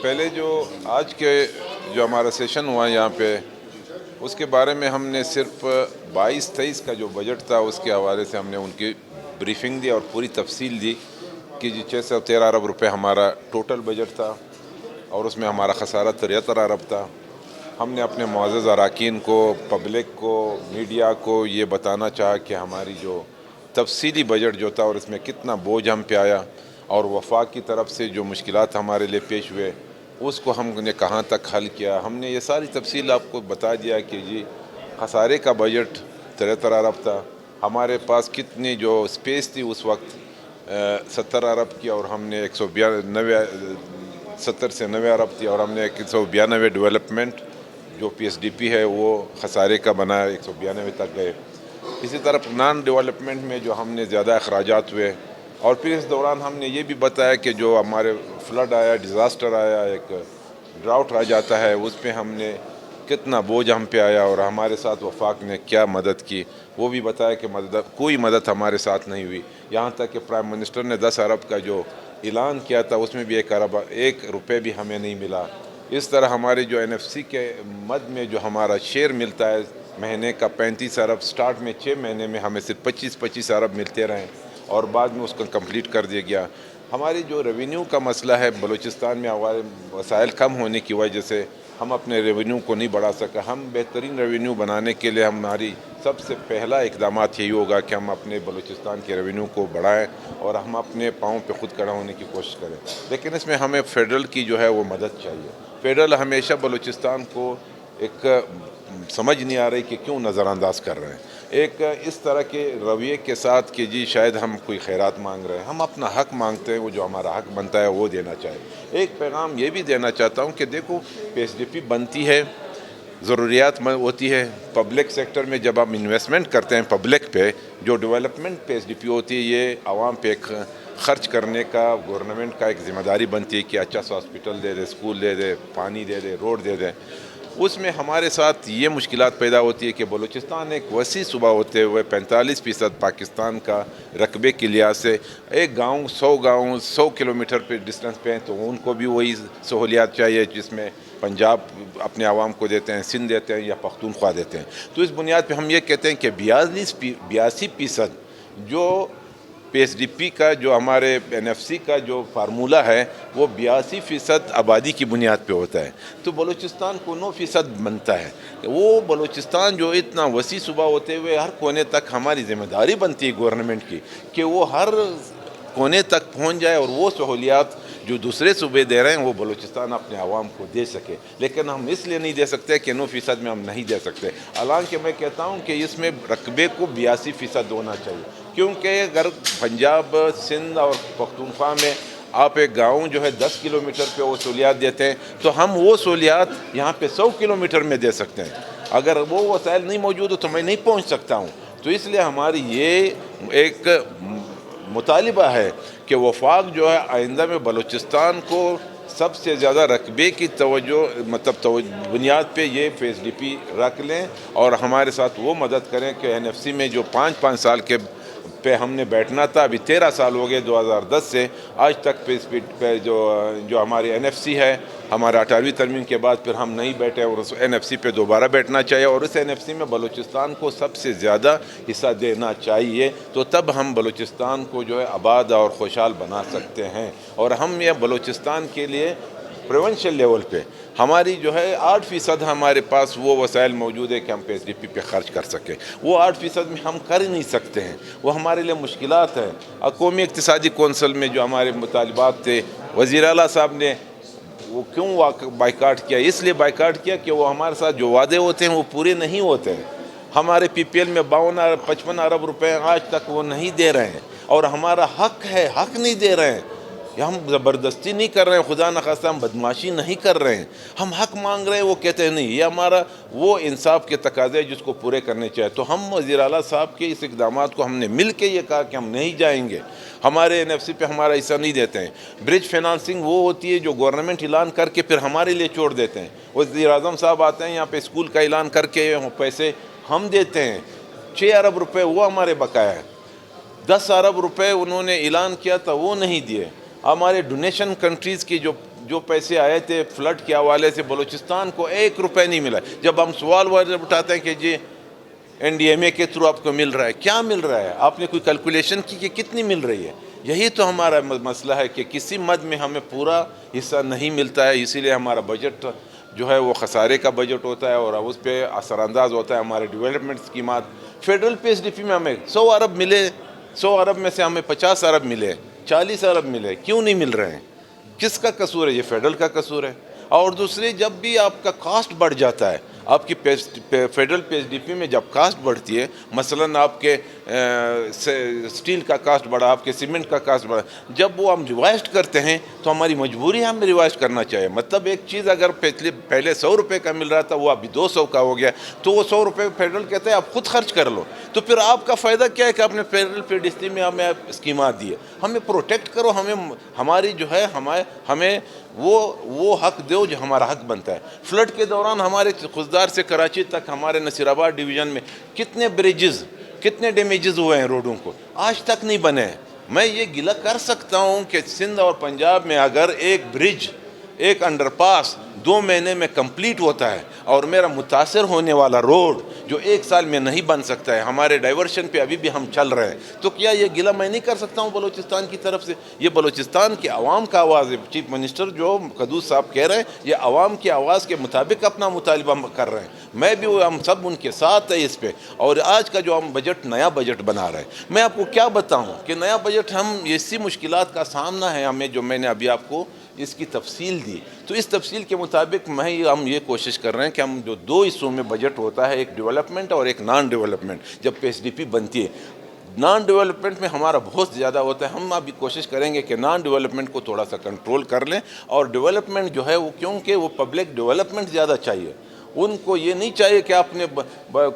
پہلے جو آج کے جو ہمارا سیشن ہوا یہاں پہ، اس کے بارے میں ہم نے صرف 22-23 کا جو بجٹ تھا اس کے حوالے سے ہم نے ان کی بریفنگ دی اور پوری تفصیل دی کہ جی 613 ارب روپے ہمارا ٹوٹل بجٹ تھا اور اس میں ہمارا خسارہ 73 ارب تھا۔ ہم نے اپنے معزز اراکین کو، پبلک کو، میڈیا کو یہ بتانا چاہا کہ ہماری جو تفصیلی بجٹ جو تھا اور اس میں کتنا بوجھ ہم پہ آیا اور وفاق کی طرف سے جو مشکلات ہمارے لیے پیش ہوئے اس کو ہم نے کہاں تک حل کیا۔ ہم نے یہ ساری تفصیل آپ کو بتا دیا کہ جی خسارے کا بجٹ 73 ارب تھا، ہمارے پاس کتنی جو سپیس تھی اس وقت 70 ارب کی، اور ہم نے 70 سے 90 ارب تھی، اور ہم نے 192 ڈیولپمنٹ جو پی ایس ڈی پی ہے وہ خسارے کا بنا 192 تک گئے۔ اسی طرح نان ڈیولپمنٹ میں جو ہم نے زیادہ اخراجات ہوئے، اور پھر اس دوران ہم نے یہ بھی بتایا کہ جو ہمارے فلڈ آیا، ڈیزاسٹر آیا، ایک ڈراؤٹ آ جاتا ہے، اس پہ ہم نے کتنا بوجھ ہم پہ آیا اور ہمارے ساتھ وفاق نے کیا مدد کی، وہ بھی بتایا کہ کوئی مدد ہمارے ساتھ نہیں ہوئی۔ یہاں تک کہ پرائم منسٹر نے 10 ارب کا جو اعلان کیا تھا اس میں بھی 1 روپے بھی ہمیں نہیں ملا۔ اس طرح ہمارے جو این ایف سی کے مد میں جو ہمارا شیئر ملتا ہے مہینے کا 35 ارب، سٹارٹ میں 6 مہینے میں ہمیں صرف 25 ارب ملتے رہیں اور بعد میں اس کو کمپلیٹ کر دیا گیا۔ ہماری جو ریونیو کا مسئلہ ہے بلوچستان میں، ہمارے وسائل کم ہونے کی وجہ سے ہم اپنے ریونیو کو نہیں بڑھا سکا۔ ہم بہترین ریونیو بنانے کے لیے ہماری سب سے پہلا اقدامات یہی ہوگا کہ ہم اپنے بلوچستان کے ریونیو کو بڑھائیں اور ہم اپنے پاؤں پہ خود کھڑا ہونے کی کوشش کریں، لیکن اس میں ہمیں فیڈرل کی جو ہے وہ مدد چاہیے۔ فیڈرل ہمیشہ بلوچستان کو ایک سمجھ نہیں آ رہی کہ کیوں نظر انداز کر رہے ہیں، ایک اس طرح کے رویے کے ساتھ کہ جی شاید ہم کوئی خیرات مانگ رہے ہیں۔ ہم اپنا حق مانگتے ہیں، وہ جو ہمارا حق بنتا ہے وہ دینا چاہیے۔ ایک پیغام یہ بھی دینا چاہتا ہوں کہ دیکھو پی ایس ڈی پی بنتی ہے، ضروریات ہوتی ہے پبلک سیکٹر میں، جب ہم انویسٹمنٹ کرتے ہیں پبلک پہ، جو development P S D P ہوتی ہے یہ عوام پہ ایک خرچ کرنے کا گورنمنٹ کا ایک ذمہ داری بنتی ہے کہ اچھا سا ہاسپٹل دے دے، اسکول دے دے، پانی دے دے، روڈ دے دے۔ اس میں ہمارے ساتھ یہ مشکلات پیدا ہوتی ہے کہ بلوچستان ایک وسیع صوبہ ہوتے ہوئے 45% پاکستان کا رقبے کے لحاظ سے ایک گاؤں 100 کلومیٹر پہ ڈسٹنس پہ ہیں، تو ان کو بھی وہی سہولیات چاہیے جس میں پنجاب اپنے عوام کو دیتے ہیں، سندھ دیتے ہیں یا پختونخوا دیتے ہیں۔ تو اس بنیاد پہ ہم یہ کہتے ہیں کہ 82% جو پی ایس ڈی پی کا جو ہمارے این ایف سی کا جو فارمولہ ہے وہ 82% آبادی کی بنیاد پہ ہوتا ہے، تو بلوچستان کو 9% بنتا ہے۔ وہ بلوچستان جو اتنا وسیع صوبہ ہوتے ہوئے ہر کونے تک ہماری ذمہ داری بنتی ہے گورنمنٹ کی کہ وہ ہر کونے تک پہنچ جائے اور وہ سہولیات جو دوسرے صوبے دے رہے ہیں وہ بلوچستان اپنے عوام کو دے سکے، لیکن ہم اس لیے نہیں دے سکتے کہ 9% میں ہم نہیں دے سکتے۔ حالانکہ میں کہتا ہوں کہ اس میں رقبے کو 82% ہونا چاہیے، کیونکہ اگر پنجاب، سندھ اور پختونخوا میں آپ ایک گاؤں جو ہے 10 کلومیٹر پہ وہ سہولیات دیتے ہیں تو ہم وہ سہولیات یہاں پہ 100 کلومیٹر میں دے سکتے ہیں۔ اگر وہ وسائل نہیں موجود ہو تو میں نہیں پہنچ سکتا ہوں۔ تو اس لیے ہماری یہ ایک مطالبہ ہے کہ وفاق جو ہے آئندہ میں بلوچستان کو سب سے زیادہ رقبے کی بنیاد پہ یہ پی ایس ڈی پی رکھ لیں اور ہمارے ساتھ وہ مدد کریں کہ این ایف سی میں جو 5 سال کے پہ ہم نے بیٹھنا تھا، ابھی 13 سال ہو گئے 2010 سے آج تک پہ جو ہماری این ایف سی ہے، ہمارا 18ویں ترمیم کے بعد پھر ہم نہیں بیٹھے، اور اس این ایف سی پہ دوبارہ بیٹھنا چاہیے اور اس این ایف سی میں بلوچستان کو سب سے زیادہ حصہ دینا چاہیے، تو تب ہم بلوچستان کو جو ہے آباد اور خوشحال بنا سکتے ہیں۔ اور ہم یہ بلوچستان کے لیے پریونشل لیول پہ ہماری جو ہے 8% ہمارے پاس وہ وسائل موجود ہے کہ ہم پی ایس ڈی پی پہ خرچ کر سکیں، وہ 8% میں ہم کر ہی نہیں سکتے ہیں، وہ ہمارے لیے مشکلات ہیں۔ قومی اقتصادی کونسل میں جو ہمارے مطالبات تھے، وزیر اعلیٰ صاحب نے وہ کیوں بائیکاٹ کیا؟ اس لیے بائیکاٹ کیا کہ وہ ہمارے ساتھ جو وعدے ہوتے ہیں وہ پورے نہیں ہوتے ہیں۔ ہمارے پی پی ایل میں 55 ارب روپے آج تک وہ نہیں دے رہے ہیں، اور ہمارا حق ہے، حق نہیں دے رہے ہیں۔ ہم زبردستی نہیں کر رہے ہیں، خدا نخواستہ ہم بدماشی نہیں کر رہے ہیں، ہم حق مانگ رہے ہیں، وہ کہتے ہیں نہیں، یہ ہمارا وہ انصاف کے تقاضے جس کو پورے کرنے چاہیے۔ تو ہم وزیر اعلیٰ صاحب کے اس اقدامات کو ہم نے مل کے یہ کہا کہ ہم نہیں جائیں گے، ہمارے این ایف سی پہ ہمارا حصہ نہیں دیتے ہیں۔ برج فائنانسنگ وہ ہوتی ہے جو گورنمنٹ اعلان کر کے پھر ہمارے لیے چھوڑ دیتے ہیں۔ وزیر اعظم صاحب آتے ہیں یہاں پہ اسکول کا اعلان کر کے پیسے ہم دیتے ہیں، 6 ارب روپے وہ ہمارے بقایا ہے، 10 ارب روپے انہوں نے اعلان کیا تھا وہ نہیں دیے۔ ہمارے ڈونیشن کنٹریز کی جو جو پیسے آئے تھے فلڈ کے حوالے سے بلوچستان کو 1 روپے نہیں ملا. جب ہم سوال اٹھاتے ہیں کہ جی NDMA کے تھرو آپ کو مل رہا ہے, کیا مل رہا ہے؟ آپ نے کوئی کیلکولیشن کی کہ کتنی مل رہی ہے؟ یہی تو ہمارا مسئلہ ہے کہ کسی مد میں ہمیں پورا حصہ نہیں ملتا ہے, اسی لیے ہمارا بجٹ جو ہے وہ خسارے کا بجٹ ہوتا ہے اور اس پہ اثر انداز ہوتا ہے ہمارے ڈیولپمنٹ اسکیمات. فیڈرل PSDP میں ہمیں 100 ارب ملے, 100 ارب میں سے ہمیں 50 ارب ملے, 40 ارب ملے, کیوں نہیں مل رہے ہیں؟ کس کا قصور ہے؟ یہ فیڈرل کا قصور ہے. اور دوسری, جب بھی آپ کا کاسٹ بڑھ جاتا ہے, آپ کی فیڈرل PSDP میں جب کاسٹ بڑھتی ہے, مثلا آپ کے سٹیل کا کاسٹ بڑھا, آپ کے سیمنٹ کا کاسٹ بڑھا, جب وہ ہم ریوائزڈ کرتے ہیں تو ہماری مجبوری ہے ہمیں ریوائز کرنا چاہیے. مطلب ایک چیز اگر پہلے 100 روپے کا مل رہا تھا وہ ابھی 200 کا ہو گیا, تو وہ 100 روپے فیڈرل کہتے ہیں آپ خود خرچ کر لو. تو پھر آپ کا فائدہ کیا ہے کہ آپ نے فیڈرل PSDP میں ہمیں اسکیمات دی ہے؟ ہمیں پروٹیکٹ کرو, ہماری جو ہے ہمیں وہ حق دو جو ہمارا حق بنتا ہے. فلڈ کے دوران ہمارے خزدار سے کراچی تک ہمارے نصیر آباد ڈویژن میں کتنے بریجز, کتنے ڈیمیجز ہوئے ہیں روڈوں کو, آج تک نہیں بنے ہیں. میں یہ گلہ کر سکتا ہوں کہ سندھ اور پنجاب میں اگر ایک برج, ایک انڈر پاس 2 مہینے میں کمپلیٹ ہوتا ہے اور میرا متاثر ہونے والا روڈ جو 1 سال میں نہیں بن سکتا ہے, ہمارے ڈائیورشن پہ ابھی بھی ہم چل رہے ہیں, تو کیا یہ گلہ میں نہیں کر سکتا ہوں بلوچستان کی طرف سے؟ یہ بلوچستان کی عوام کا آواز ہے. چیف منسٹر جو قدوس صاحب کہہ رہے ہیں, یہ عوام کی آواز کے مطابق اپنا مطالبہ کر رہے ہیں. میں بھی, ہم سب ان کے ساتھ ہیں اس پہ. اور آج کا جو ہم نیا بجٹ بنا رہے ہیں, میں آپ کو کیا بتاؤں کہ نیا بجٹ ہم ایسی مشکلات کا سامنا ہے ہمیں, جو میں نے ابھی آپ کو اس کی تفصیل دی. تو اس تفصیل کے مطابق ہم یہ کوشش کر رہے ہیں کہ ہم جو 2 حصوں میں بجٹ ہوتا ہے, ایک ڈیولپمنٹ اور ایک نان ڈیولپمنٹ, جب PSDP بنتی ہے, نان ڈیولپمنٹ میں ہمارا بہت زیادہ ہوتا ہے. ہم ابھی کوشش کریں گے کہ نان ڈیولپمنٹ کو تھوڑا سا کنٹرول کر لیں, اور ڈیولپمنٹ جو ہے وہ, کیونکہ وہ پبلک ڈیولپمنٹ زیادہ چاہیے. ان کو یہ نہیں چاہیے کہ آپ نے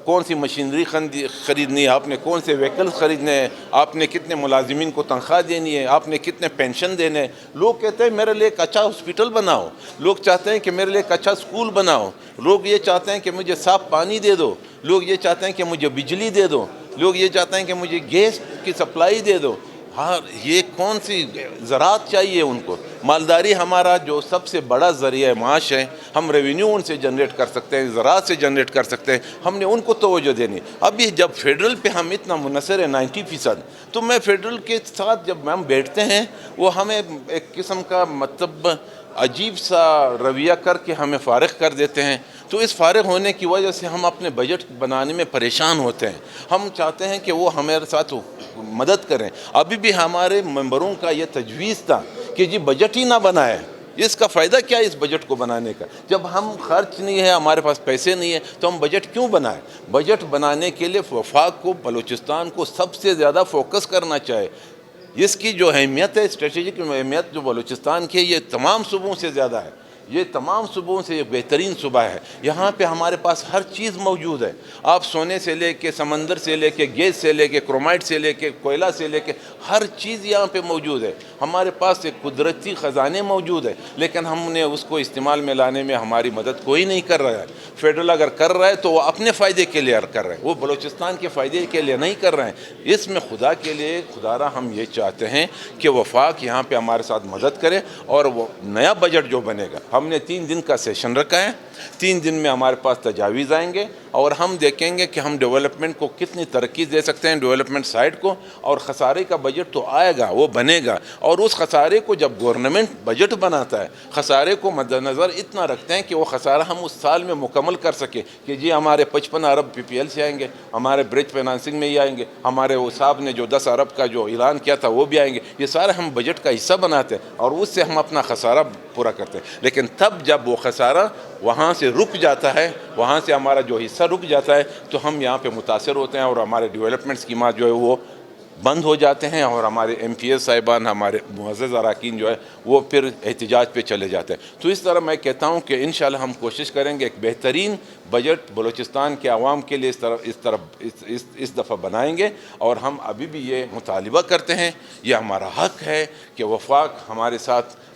کون سی مشینری خریدنی ہے, آپ نے کون سے وہیکلز خریدنے ہیں, آپ نے کتنے ملازمین کو تنخواہ دینی ہے, آپ نے کتنے پینشن دینے ہیں. لوگ کہتے ہیں میرے لیے ایک اچھا ہاسپٹل بناؤ, لوگ چاہتے ہیں کہ میرے لیے ایک اچھا اسکول بناؤ, لوگ یہ چاہتے ہیں کہ مجھے صاف پانی دے دو, لوگ یہ چاہتے ہیں کہ مجھے بجلی دے دو, لوگ یہ چاہتے ہیں کہ مجھے گیس کی سپلائی دے دو. ہاں, یہ کون سی زراعت چاہیے ان کو؟ مالداری ہمارا جو سب سے بڑا ذریعہ معاش ہے, ہم ریونیو ان سے جنریٹ کر سکتے ہیں, زراعت سے جنریٹ کر سکتے ہیں, ہم نے ان کو توجہ دینی. ابھی جب فیڈرل پہ ہم اتنا منحصر ہیں 90%, تو میں فیڈرل کے ساتھ جب ہم بیٹھتے ہیں وہ ہمیں ایک قسم کا مطلب عجیب سا رویہ کر کے ہمیں فارغ کر دیتے ہیں. تو اس فارغ ہونے کی وجہ سے ہم اپنے بجٹ بنانے میں پریشان ہوتے ہیں. ہم چاہتے ہیں کہ وہ ہمارے ساتھ مدد کریں. ابھی بھی ہمارے ممبروں کا یہ تجویز تھا کہ جی بجٹ ہی نہ بنائے, اس کا فائدہ کیا ہے اس بجٹ کو بنانے کا؟ جب ہم خرچ نہیں ہے, ہمارے پاس پیسے نہیں ہے, تو ہم بجٹ کیوں بنائیں؟ بجٹ بنانے کے لیے وفاق کو, بلوچستان کو سب سے زیادہ فوکس کرنا چاہے. اس کی جو اہمیت ہے, اسٹریٹجک اہمیت جو بلوچستان کی ہے, یہ تمام صوبوں سے زیادہ ہے. یہ تمام صوبوں سے یہ بہترین صوبہ ہے. یہاں پہ ہمارے پاس ہر چیز موجود ہے. آپ سونے سے لے کے, سمندر سے لے کے, گیس سے لے کے, کرومائٹ سے لے کے, کوئلہ سے لے کے, ہر چیز یہاں پہ موجود ہے. ہمارے پاس ایک قدرتی خزانے موجود ہے, لیکن ہم نے اس کو استعمال میں لانے میں ہماری مدد کوئی نہیں کر رہا ہے. فیڈرل اگر کر رہا ہے تو وہ اپنے فائدے کے لیے کر رہے ہیں, وہ بلوچستان کے فائدے کے لیے نہیں کر رہے ہیں. اس میں خدا کے لیے, خدا را ہم یہ چاہتے ہیں کہ وفاق یہاں پہ ہمارے ساتھ مدد کرے. اور وہ نیا بجٹ جو بنے گا, ہم نے 3 دن کا سیشن رکھا ہے, 3 دن میں ہمارے پاس تجاویز آئیں گے, اور ہم دیکھیں گے کہ ہم ڈیولپمنٹ کو کتنی ترقی دے سکتے ہیں, ڈیولپمنٹ سائڈ کو. اور خسارے کا بجٹ تو آئے گا, وہ بنے گا, اور اس خسارے کو جب گورنمنٹ بجٹ بناتا ہے, خسارے کو مد نظر اتنا رکھتے ہیں کہ وہ خسارہ ہم اس سال میں مکمل کر سکے, کہ جی ہمارے 55 ارب PPL سے آئیں گے, ہمارے برج فائنانسنگ میں ہی آئیں گے, ہمارے وہ صاحب نے جو 10 ارب کا جو اعلان کیا تھا وہ بھی آئیں گے. یہ سارے ہم بجٹ کا حصہ بناتے ہیں, اور اس سے ہم اپنا خسارہ پورا کرتے ہیں. لیکن تب جب وہ خسارہ وہاں سے رک جاتا ہے, وہاں سے ہمارا جو حصہ رک جاتا ہے, تو ہم یہاں پہ متاثر ہوتے ہیں, اور ہمارے ڈیولپمنٹ اسکیمات جو ہے وہ بند ہو جاتے ہیں, اور ہمارے MPs صاحبان, ہمارے معزز اراکین جو ہے وہ پھر احتجاج پہ چلے جاتے ہیں. تو اس طرح میں کہتا ہوں کہ انشاءاللہ ہم کوشش کریں گے ایک بہترین بجٹ بلوچستان کے عوام کے لیے اس دفعہ بنائیں گے. اور ہم ابھی بھی یہ مطالبہ کرتے ہیں, یہ ہمارا حق ہے کہ وفاق ہمارے ساتھ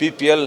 PPL